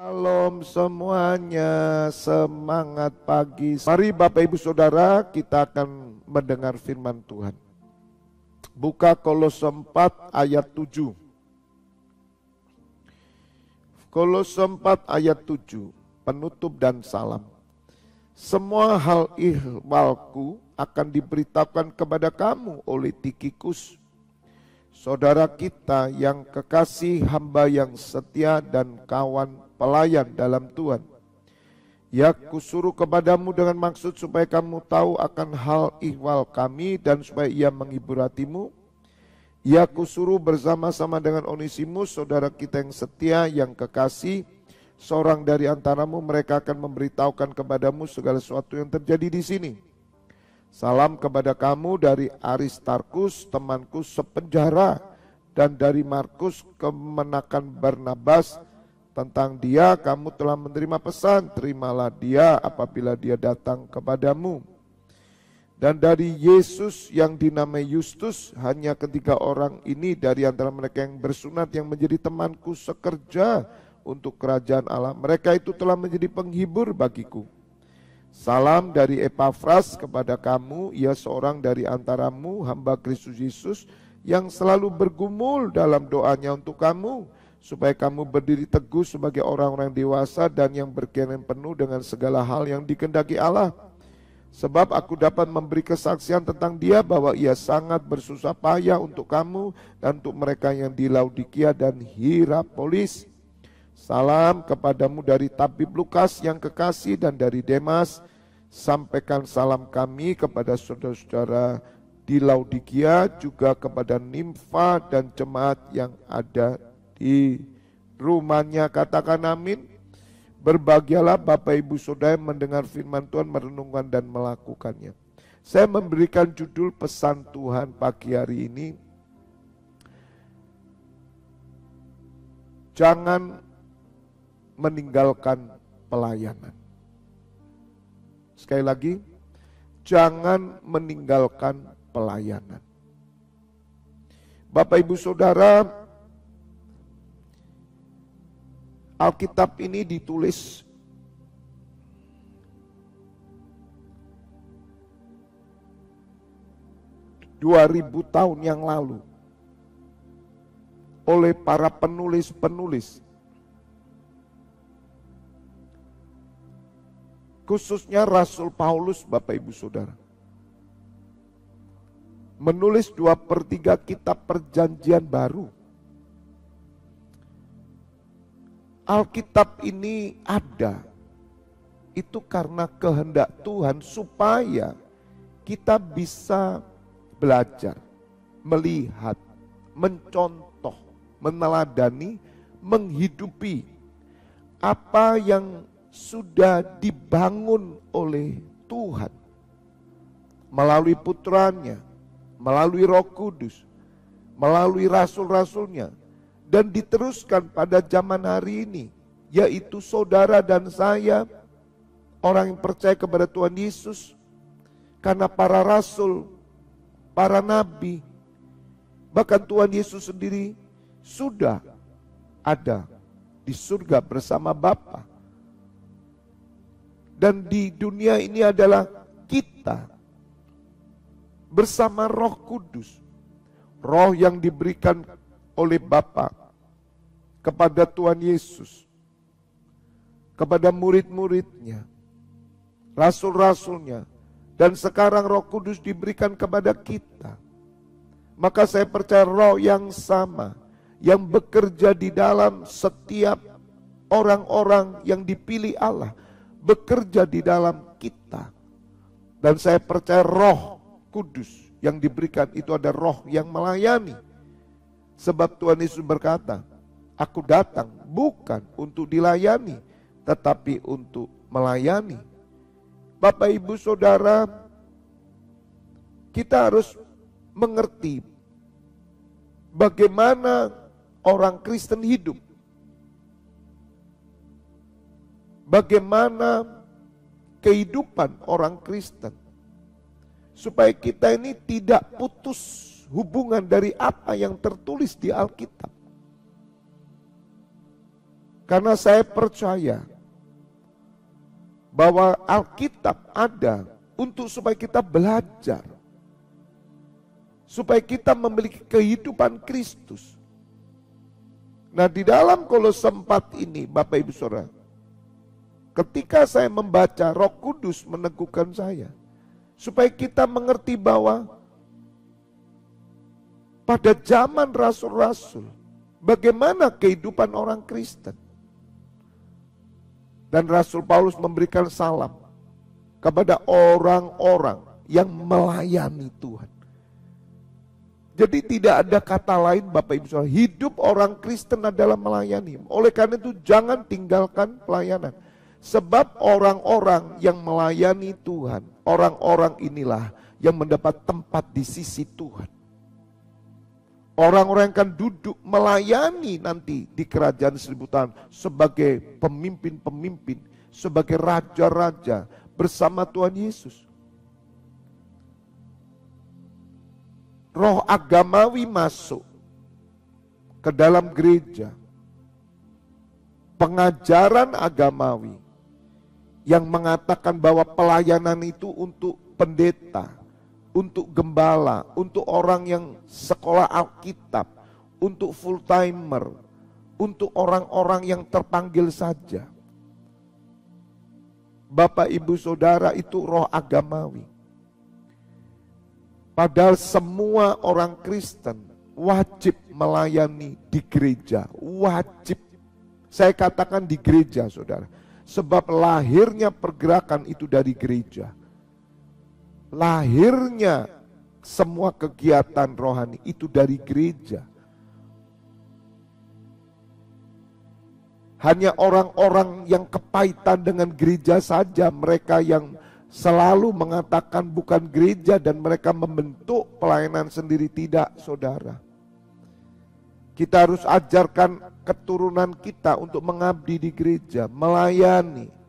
Shalom semuanya, semangat pagi. Mari Bapak Ibu Saudara, kita akan mendengar firman Tuhan. Buka Kolose 4 ayat 7. Kolose 4 ayat 7, penutup dan salam. Semua hal ihwalku akan diberitakan kepada kamu oleh Tikhikus, saudara kita yang kekasih, hamba yang setia dan kawan pelayan dalam Tuhan. Ya, kusuruh kepadamu dengan maksud supaya kamu tahu akan hal ihwal kami dan supaya ia menghibur hatimu. Ya, kusuruh bersama-sama dengan Onesimus, saudara kita yang setia, yang kekasih, seorang dari antaramu. Mereka akan memberitahukan kepadamu segala sesuatu yang terjadi di sini. Salam kepada kamu dari Aristarkus, temanku sepenjara, dan dari Markus, kemenakan Barnabas. Tentang dia kamu telah menerima pesan, terimalah dia apabila dia datang kepadamu. Dan dari Yesus yang dinamai Justus, hanya ketiga orang ini dari antara mereka yang bersunat yang menjadi temanku sekerja untuk kerajaan Allah. Mereka itu telah menjadi penghibur bagiku. Salam dari Epafras kepada kamu, ia seorang dari antaramu, hamba Kristus Yesus, yang selalu bergumul dalam doanya untuk kamu, supaya kamu berdiri teguh sebagai orang-orang dewasa dan yang berkenan penuh dengan segala hal yang dikehendaki Allah. Sebab aku dapat memberi kesaksian tentang dia bahwa ia sangat bersusah payah untuk kamu dan untuk mereka yang di Laodikia dan Hierapolis. Salam kepadamu dari tabib Lukas yang kekasih dan dari Demas. Sampaikan salam kami kepada saudara-saudara di Laodikia, juga kepada Nimfa dan jemaat yang ada di rumahnya. Katakan amin. Berbahagialah Bapak Ibu Saudara mendengar firman Tuhan, merenungkan dan melakukannya. Saya memberikan judul pesan Tuhan pagi hari ini, jangan meninggalkan pelayanan. Sekali lagi, jangan meninggalkan pelayanan. Bapak Ibu Saudara, Alkitab ini ditulis (2000 tahun yang lalu) oleh para penulis-penulis, khususnya Rasul Paulus. Bapak Ibu Saudara menulis 2/3 kitab Perjanjian Baru. Alkitab ini ada, itu karena kehendak Tuhan supaya kita bisa belajar, melihat, mencontoh, meneladani, menghidupi apa yang sudah dibangun oleh Tuhan melalui putranya, melalui Roh Kudus, melalui rasul-rasulnya, dan diteruskan pada zaman hari ini, yaitu saudara dan saya, orang yang percaya kepada Tuhan Yesus, karena para rasul, para nabi, bahkan Tuhan Yesus sendiri sudah ada di surga bersama Bapa. Dan di dunia ini adalah kita bersama Roh Kudus, Roh yang diberikan oleh Bapa kepada Tuhan Yesus, kepada murid-muridnya, rasul-rasulnya, dan sekarang Roh Kudus diberikan kepada kita. Maka saya percaya Roh yang sama yang bekerja di dalam setiap orang-orang yang dipilih Allah bekerja di dalam kita. Dan saya percaya Roh Kudus yang diberikan itu ada roh yang melayani. Sebab Tuhan Yesus berkata, aku datang bukan untuk dilayani, tetapi untuk melayani. Bapak Ibu Saudara, kita harus mengerti bagaimana orang Kristen hidup. Bagaimana kehidupan orang Kristen. Supaya kita ini tidak putus hubungan dari apa yang tertulis di Alkitab. Karena saya percaya bahwa Alkitab ada untuk supaya kita belajar, supaya kita memiliki kehidupan Kristus. Nah, di dalam Kolose 4 ini, Bapak Ibu Saudara, ketika saya membaca, Roh Kudus meneguhkan saya supaya kita mengerti bahwa pada zaman rasul-rasul, bagaimana kehidupan orang Kristen. Dan Rasul Paulus memberikan salam kepada orang-orang yang melayani Tuhan. Jadi tidak ada kata lain, Bapak Ibu Saudara, hidup orang Kristen adalah melayani. Oleh karena itu jangan tinggalkan pelayanan. Sebab orang-orang yang melayani Tuhan, orang-orang inilah yang mendapat tempat di sisi Tuhan. Orang-orang yang akan duduk melayani nanti di kerajaan 1000 tahun sebagai pemimpin-pemimpin, sebagai raja-raja bersama Tuhan Yesus. Roh agamawi masuk ke dalam gereja. Pengajaran agamawi yang mengatakan bahwa pelayanan itu untuk pendeta, untuk gembala, untuk orang yang sekolah Alkitab, untuk full timer, untuk orang-orang yang terpanggil saja. Bapak Ibu Saudara, itu roh agamawi. Padahal semua orang Kristen wajib melayani di gereja, wajib. Saya katakan di gereja, Saudara. Sebab lahirnya pergerakan itu dari gereja. Lahirnya semua kegiatan rohani itu dari gereja. Hanya orang-orang yang kepahitan dengan gereja saja, mereka yang selalu mengatakan bukan gereja dan mereka membentuk pelayanan sendiri. Tidak, Saudara. Kita harus ajarkan keturunan kita untuk mengabdi di gereja, melayani.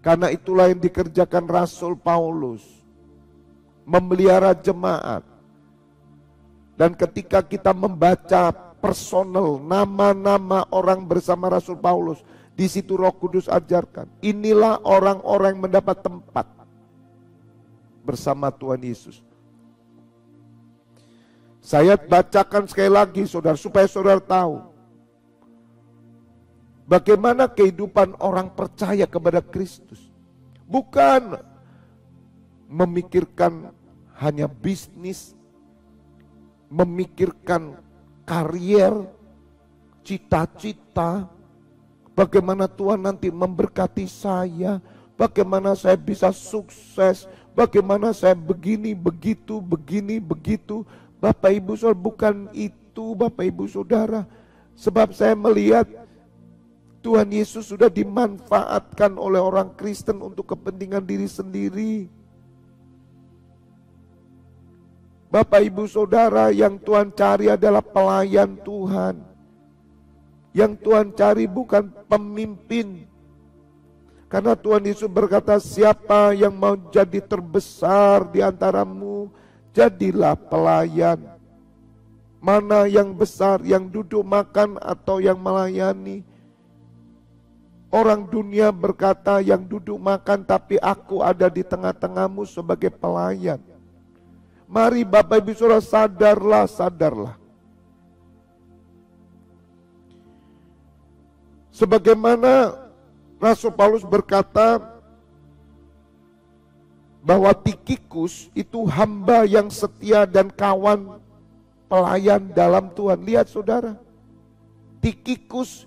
Karena itulah yang dikerjakan Rasul Paulus, memelihara jemaat. Dan ketika kita membaca personal, nama-nama orang bersama Rasul Paulus, di situ Roh Kudus ajarkan, inilah orang-orang yang mendapat tempat bersama Tuhan Yesus. Saya bacakan sekali lagi, Saudara, supaya Saudara tahu bagaimana kehidupan orang percaya kepada Kristus. Bukan memikirkan hanya bisnis, memikirkan karier, cita-cita, bagaimana Tuhan nanti memberkati saya, bagaimana saya bisa sukses, bagaimana saya begini, begitu, begini, begitu. Bapak Ibu Saudara, bukan itu Bapak Ibu Saudara. Sebab saya melihat Tuhan Yesus sudah dimanfaatkan oleh orang Kristen untuk kepentingan diri sendiri. Bapak Ibu Saudara, yang Tuhan cari adalah pelayan Tuhan. Yang Tuhan cari bukan pemimpin. Karena Tuhan Yesus berkata, siapa yang mau jadi terbesar di antaramu, jadilah pelayan. Mana yang besar, yang duduk makan atau yang melayani? Orang dunia berkata yang duduk makan, tapi aku ada di tengah-tengahmu sebagai pelayan. Mari Bapak Ibu Saudara, sadarlah, sadarlah. Sebagaimana Rasul Paulus berkata bahwa Tikhikus itu hamba yang setia dan kawan pelayan dalam Tuhan. Lihat Saudara, Tikhikus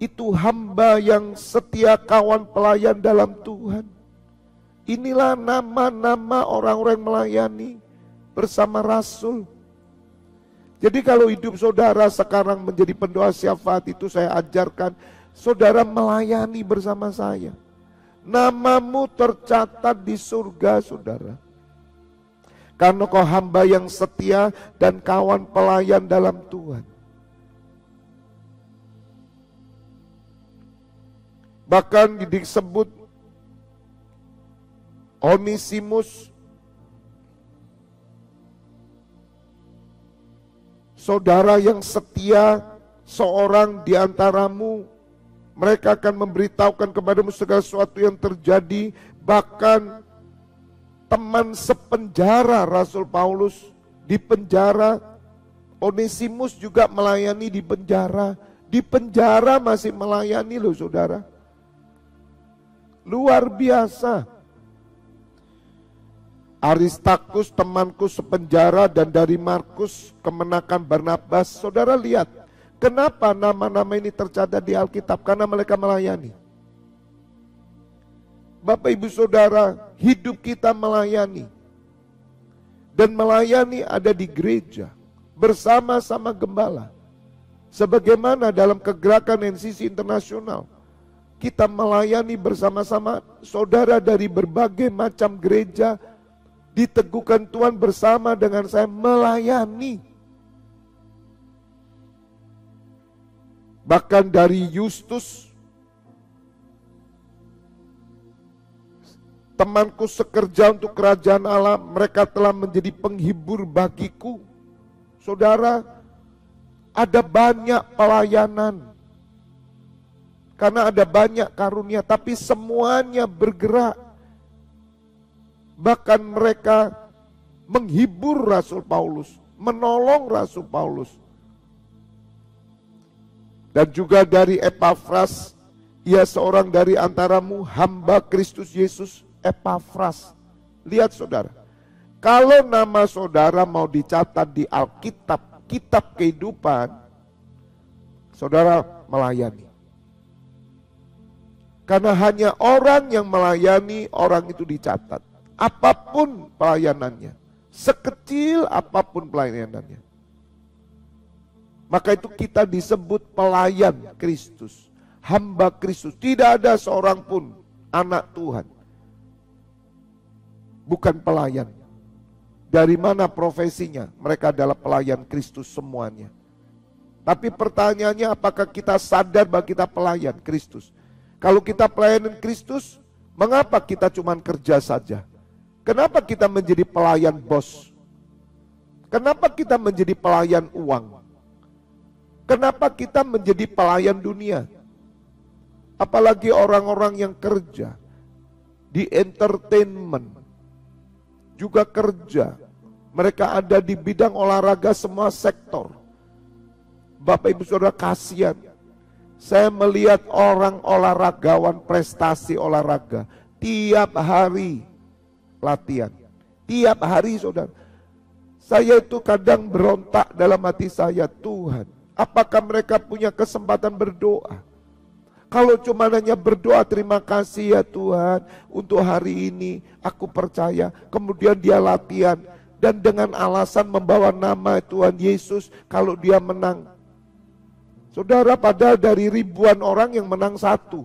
itu hamba yang setia, kawan pelayan dalam Tuhan. Inilah nama-nama orang-orang yang melayani bersama Rasul. Jadi kalau hidup Saudara sekarang menjadi pendoa syafaat, itu saya ajarkan Saudara melayani bersama saya. Namamu tercatat di surga, Saudara. Karena kau hamba yang setia dan kawan pelayan dalam Tuhan. Bahkan disebut Onesimus, saudara yang setia seorang di antaramu, mereka akan memberitahukan kepadamu segala sesuatu yang terjadi. Bahkan teman sepenjara Rasul Paulus di penjara, Onesimus juga melayani di penjara. Di penjara masih melayani loh saudara. Luar biasa. Aristarkus temanku sepenjara dan dari Markus kemenakan Barnabas. Saudara lihat, kenapa nama-nama ini tercatat di Alkitab? Karena mereka melayani. Bapak ibu saudara, hidup kita melayani. Dan melayani ada di gereja bersama-sama gembala. Sebagaimana dalam kegerakan NCC Internasional, kita melayani bersama-sama saudara dari berbagai macam gereja, diteguhkan Tuhan bersama dengan saya melayani. Bahkan dari Justus, temanku sekerja untuk kerajaan Allah, mereka telah menjadi penghibur bagiku. Saudara, ada banyak pelayanan. Karena ada banyak karunia, tapi semuanya bergerak. Bahkan mereka menghibur Rasul Paulus, menolong Rasul Paulus. Dan juga dari Epafras, ia seorang dari antaramu, hamba Kristus Yesus, Epafras. Lihat saudara, kalau nama saudara mau dicatat di Alkitab, kitab kehidupan, saudara melayani. Karena hanya orang yang melayani, orang itu dicatat. Apapun pelayanannya, sekecil apapun pelayanannya. Maka itu kita disebut pelayan Kristus, hamba Kristus. Tidak ada seorang pun anak Tuhan bukan pelayan. Dari mana profesinya? Mereka adalah pelayan Kristus semuanya. Tapi pertanyaannya, apakah kita sadar bahwa kita pelayan Kristus? Kalau kita pelayanan Kristus, mengapa kita cuma kerja saja? Kenapa kita menjadi pelayan bos? Kenapa kita menjadi pelayan uang? Kenapa kita menjadi pelayan dunia? Apalagi orang-orang yang kerja di entertainment, juga kerja. Mereka ada di bidang olahraga semua sektor. Bapak ibu saudara kasihan. Saya melihat orang olahragawan prestasi olahraga. Tiap hari latihan. Tiap hari saudara. Saya itu kadang berontak dalam hati saya. Tuhan, apakah mereka punya kesempatan berdoa? Kalau cuma hanya berdoa, terima kasih ya Tuhan untuk hari ini aku percaya. Kemudian dia latihan dan dengan alasan membawa nama Tuhan Yesus kalau dia menang. Saudara, padahal dari ribuan orang yang menang satu.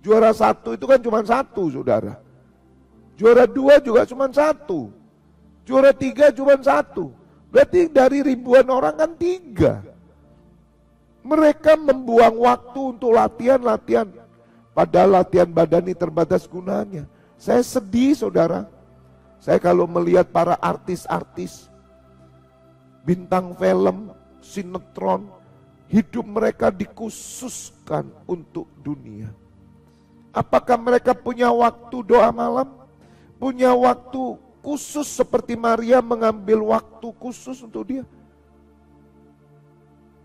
Juara satu itu kan cuma satu saudara. Juara dua juga cuma satu. Juara tiga cuma satu. Berarti dari ribuan orang kan tiga. Mereka membuang waktu untuk latihan-latihan. Padahal latihan badani terbatas gunanya. Saya sedih saudara. Saya kalau melihat para artis-artis, bintang film, sinetron, hidup mereka dikhususkan untuk dunia. Apakah mereka punya waktu doa malam? Punya waktu khusus seperti Maria mengambil waktu khusus untuk dia?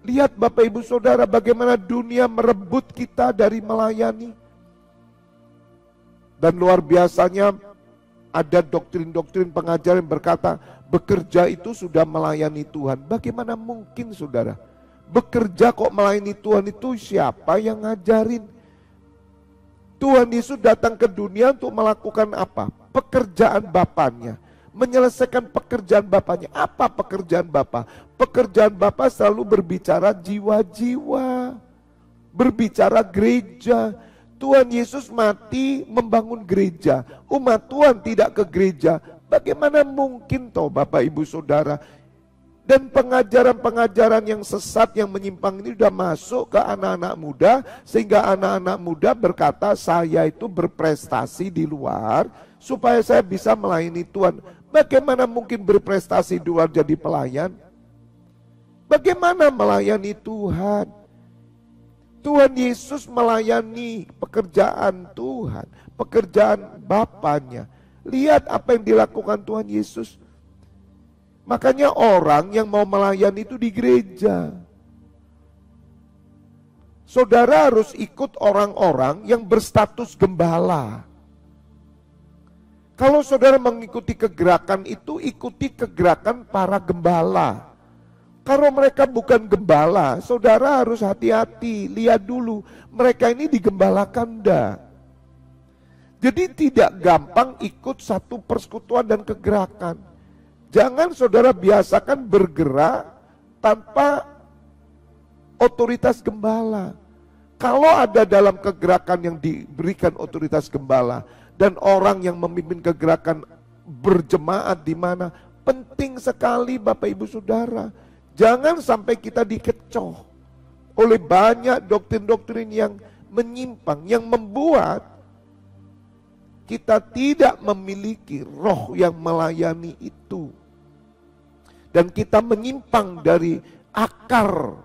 Lihat Bapak Ibu Saudara bagaimana dunia merebut kita dari melayani. Dan luar biasanya ada doktrin-doktrin pengajaran yang berkata bekerja itu sudah melayani Tuhan. Bagaimana mungkin saudara? Bekerja kok melayani Tuhan, itu siapa yang ngajarin? Tuhan Yesus datang ke dunia untuk melakukan apa? Pekerjaan Bapaknya. Menyelesaikan pekerjaan Bapaknya. Apa pekerjaan Bapa? Pekerjaan Bapa selalu berbicara jiwa-jiwa. Berbicara gereja. Tuhan Yesus mati membangun gereja. Umat Tuhan tidak ke gereja. Bagaimana mungkin toh Bapak Ibu Saudara? Dan pengajaran-pengajaran yang sesat, yang menyimpang ini sudah masuk ke anak-anak muda. Sehingga anak-anak muda berkata, saya itu berprestasi di luar supaya saya bisa melayani Tuhan. Bagaimana mungkin berprestasi di luar jadi pelayan? Bagaimana melayani Tuhan? Tuhan Yesus melayani pekerjaan Tuhan, pekerjaan Bapaknya. Lihat apa yang dilakukan Tuhan Yesus. Makanya orang yang mau melayani itu di gereja. Saudara harus ikut orang-orang yang berstatus gembala. Kalau saudara mengikuti kegerakan itu, ikuti kegerakan para gembala. Kalau mereka bukan gembala, saudara harus hati-hati. Lihat dulu, mereka ini digembalakan enggak. Jadi tidak gampang ikut satu persekutuan dan kegerakan. Jangan saudara biasakan bergerak tanpa otoritas gembala. Kalau ada dalam kegerakan yang diberikan otoritas gembala dan orang yang memimpin kegerakan berjemaat di mana, penting sekali Bapak Ibu Saudara. Jangan sampai kita dikecoh oleh banyak doktrin-doktrin yang menyimpang, yang membuat kita tidak memiliki roh yang melayani itu. Dan kita menyimpang dari akar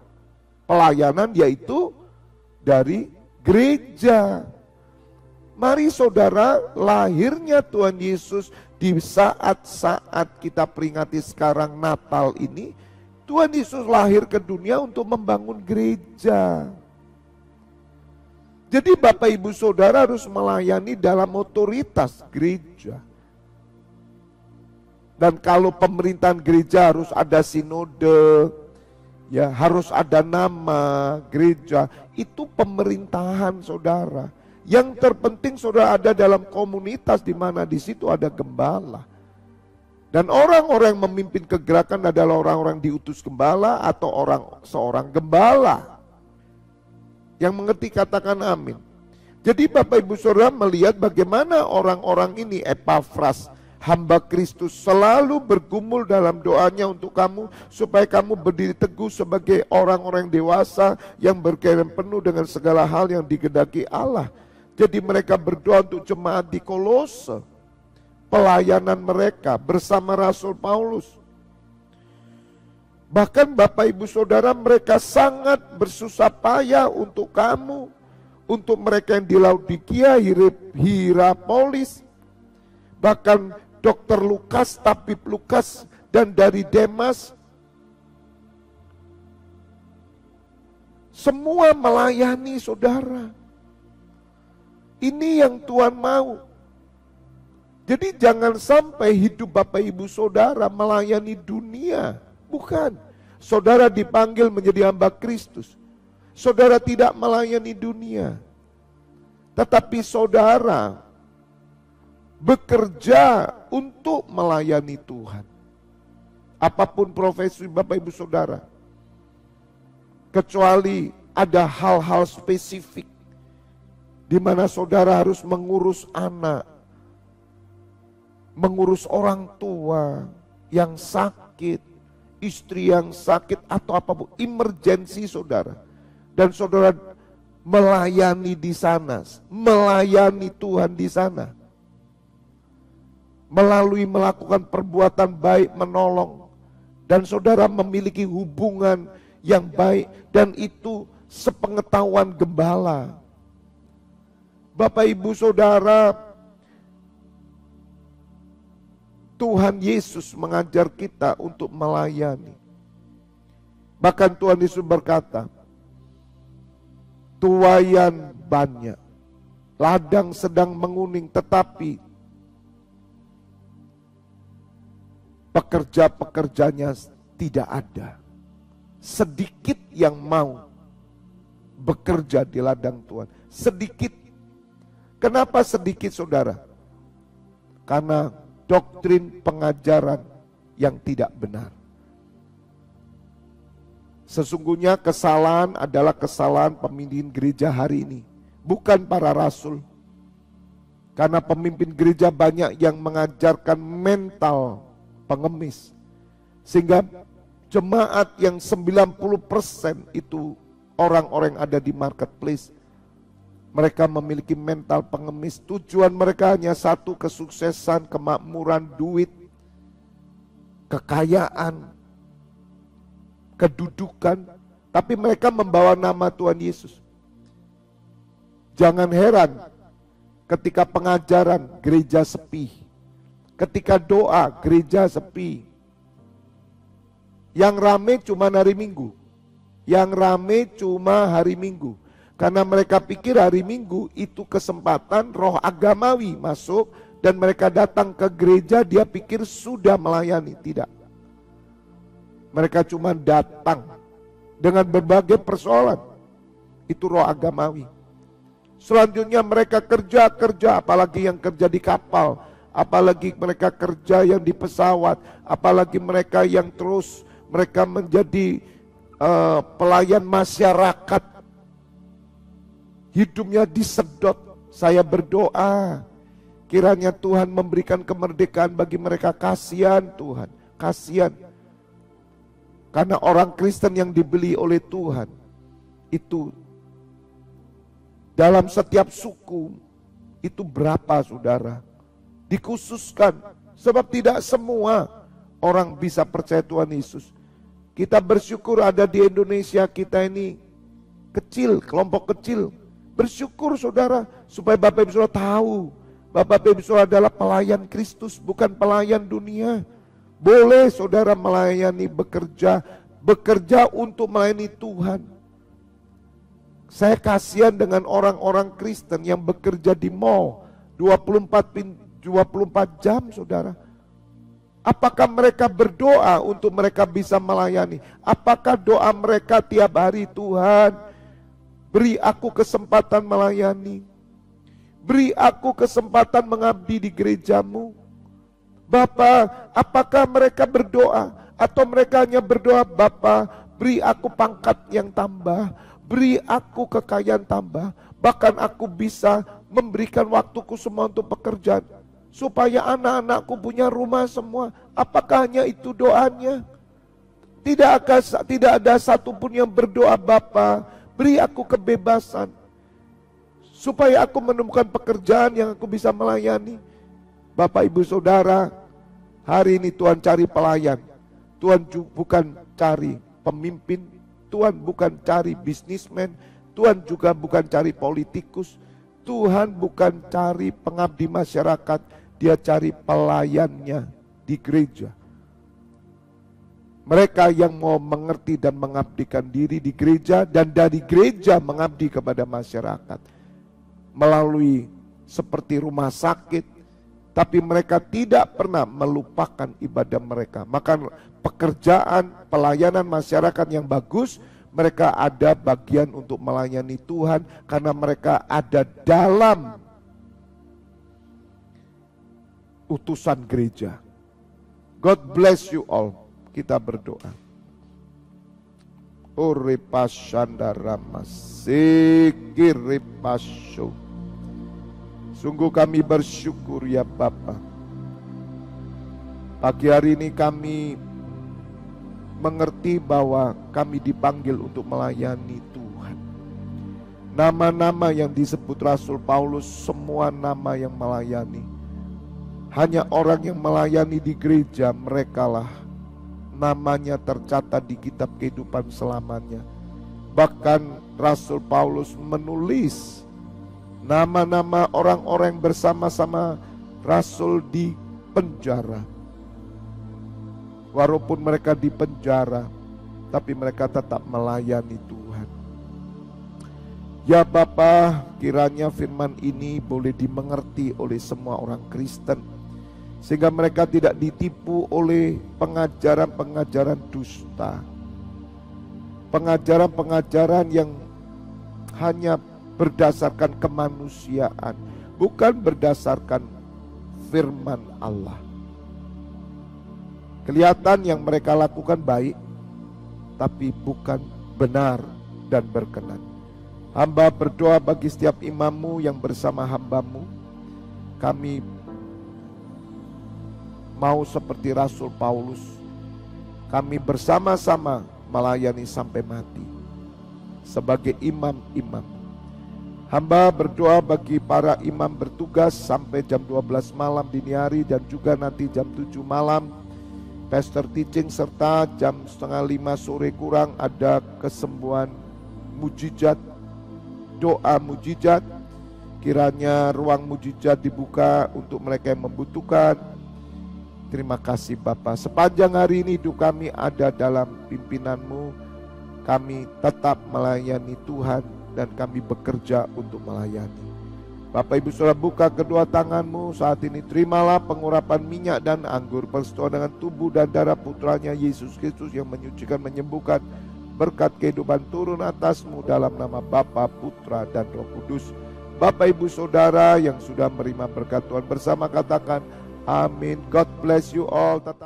pelayanan, yaitu dari gereja. Mari saudara, lahirnya Tuhan Yesus di saat-saat kita peringati sekarang Natal ini, Tuhan Yesus lahir ke dunia untuk membangun gereja. Jadi Bapak Ibu Saudara harus melayani dalam otoritas gereja. Dan kalau pemerintahan gereja harus ada sinode, ya harus ada nama gereja, itu pemerintahan saudara. Yang terpenting saudara ada dalam komunitas di mana di situ ada gembala. Dan orang-orang yang memimpin kegerakan adalah orang-orang diutus gembala atau seorang gembala. Yang mengerti katakan amin. Jadi Bapak Ibu Saudara melihat bagaimana orang-orang ini, Epafras, hamba Kristus, selalu bergumul dalam doanya untuk kamu, supaya kamu berdiri teguh sebagai orang-orang dewasa yang berkenan penuh dengan segala hal yang digedaki Allah. Jadi mereka berdoa untuk jemaat di Kolose, pelayanan mereka bersama Rasul Paulus. Bahkan Bapak Ibu Saudara, mereka sangat bersusah payah untuk kamu, untuk mereka yang di Laodikia, Hierapolis, bahkan Dr. Lukas, Tabib Lukas, dan dari Demas, semua melayani saudara. Ini yang Tuhan mau. Jadi jangan sampai hidup Bapak Ibu Saudara melayani dunia. Bukan. Saudara dipanggil menjadi hamba Kristus. Saudara tidak melayani dunia. Tetapi saudara bekerja untuk melayani Tuhan. Apapun profesi Bapak Ibu Saudara. Kecuali ada hal-hal spesifik di mana saudara harus mengurus anak, mengurus orang tua yang sakit, istri yang sakit atau apapun, emergensi saudara. Dan saudara melayani di sana, melayani Tuhan di sana. Melalui melakukan perbuatan baik, menolong. Dan saudara memiliki hubungan yang baik, dan itu sepengetahuan gembala. Bapak Ibu Saudara, Tuhan Yesus mengajar kita untuk melayani. Bahkan Tuhan Yesus berkata, tuaian banyak, ladang sedang menguning, tetapi pekerja-pekerjanya tidak ada. Sedikit yang mau bekerja di ladang Tuhan. Sedikit. Kenapa sedikit saudara? Karena doktrin pengajaran yang tidak benar. Sesungguhnya kesalahan adalah kesalahan pemimpin gereja hari ini, bukan para rasul. Karena pemimpin gereja banyak yang mengajarkan mental pengemis. Sehingga jemaat yang 90% itu orang-orang yang ada di marketplace, mereka memiliki mental pengemis. Tujuan mereka hanya satu, kesuksesan, kemakmuran, duit, kekayaan. kedudukan, tapi mereka membawa nama Tuhan Yesus. Jangan heran ketika pengajaran gereja sepi, ketika doa gereja sepi. Yang rame cuma hari Minggu, yang rame cuma hari Minggu. Karena mereka pikir hari Minggu itu kesempatan roh agamawi masuk, dan mereka datang ke gereja, dia pikir sudah melayani. Tidak. Mereka cuma datang dengan berbagai persoalan. Itu roh agamawi. Selanjutnya mereka kerja, apalagi yang kerja di kapal, apalagi mereka kerja yang di pesawat, apalagi mereka yang terus mereka menjadi pelayan masyarakat. Hidupnya disedot. Saya berdoa, kiranya Tuhan memberikan kemerdekaan bagi mereka. Kasihan Tuhan, kasihan. Karena orang Kristen yang dibeli oleh Tuhan, itu dalam setiap suku, itu berapa saudara? Dikhususkan, sebab tidak semua orang bisa percaya Tuhan Yesus. Kita bersyukur ada di Indonesia kita ini kecil, kelompok kecil. Bersyukur saudara, supaya Bapak Ibu Saudara tahu, Bapak Ibu Saudara adalah pelayan Kristus, bukan pelayan dunia. Boleh saudara melayani, bekerja untuk melayani Tuhan. Saya kasihan dengan orang-orang Kristen yang bekerja di mall 24 jam saudara. Apakah mereka berdoa untuk mereka bisa melayani? Apakah doa mereka tiap hari, Tuhan beri aku kesempatan melayani, beri aku kesempatan mengabdi di gerejamu. Bapa, apakah mereka berdoa? Atau mereka hanya berdoa, Bapa beri aku pangkat yang tambah, beri aku kekayaan tambah, bahkan aku bisa memberikan waktuku semua untuk pekerjaan, supaya anak-anakku punya rumah semua. Apakah hanya itu doanya? Tidak ada satupun yang berdoa, Bapa beri aku kebebasan, supaya aku menemukan pekerjaan yang aku bisa melayani. Bapak Ibu Saudara, hari ini Tuhan cari pelayan. Tuhan bukan cari pemimpin, Tuhan bukan cari bisnismen, Tuhan juga bukan cari politikus, Tuhan bukan cari pengabdi masyarakat, Dia cari pelayannya di gereja. Mereka yang mau mengerti dan mengabdikan diri di gereja, dan dari gereja mengabdi kepada masyarakat. Melalui seperti rumah sakit, tapi mereka tidak pernah melupakan ibadah mereka. Maka pekerjaan pelayanan masyarakat yang bagus, mereka ada bagian untuk melayani Tuhan, karena mereka ada dalam utusan gereja. God bless you all. Kita berdoa. Sungguh kami bersyukur ya Bapa. Pagi hari ini kami mengerti bahwa kami dipanggil untuk melayani Tuhan. Nama-nama yang disebut Rasul Paulus, semua nama yang melayani. Hanya orang yang melayani di gereja, merekalah namanya tercatat di kitab kehidupan selamanya. Bahkan Rasul Paulus menulis nama-nama orang-orang bersama-sama Rasul di penjara. Walaupun mereka di penjara, tapi mereka tetap melayani Tuhan. Ya Bapa, kiranya firman ini boleh dimengerti oleh semua orang Kristen, sehingga mereka tidak ditipu oleh pengajaran-pengajaran dusta, pengajaran-pengajaran yang hanya berdasarkan kemanusiaan, bukan berdasarkan firman Allah. Kelihatan yang mereka lakukan baik, tapi bukan benar dan berkenan. Hamba berdoa bagi setiap imammu yang bersama hambamu. Kami mau seperti Rasul Paulus, kami bersama-sama melayani sampai mati sebagai imam-imam. Hamba berdoa bagi para imam bertugas sampai jam 12 malam dini hari dan juga nanti jam 7 malam. pastor teaching, serta jam 4:30 sore kurang ada kesembuhan mujizat, doa mujizat. Kiranya ruang mujizat dibuka untuk mereka yang membutuhkan. Terima kasih Bapa. Sepanjang hari ini hidup kami ada dalam pimpinan-Mu. Kami tetap melayani Tuhan dan kami bekerja untuk melayani. Bapak Ibu Saudara, buka kedua tangan-Mu saat ini. Terimalah pengurapan minyak dan anggur persetujuan dengan tubuh dan darah putranya Yesus Kristus yang menyucikan, menyembuhkan. Berkat kehidupan turun atas-Mu dalam nama Bapa, Putra, dan Roh Kudus. Bapak Ibu Saudara yang sudah menerima berkat Tuhan bersama katakan amin. God bless you all. Tetap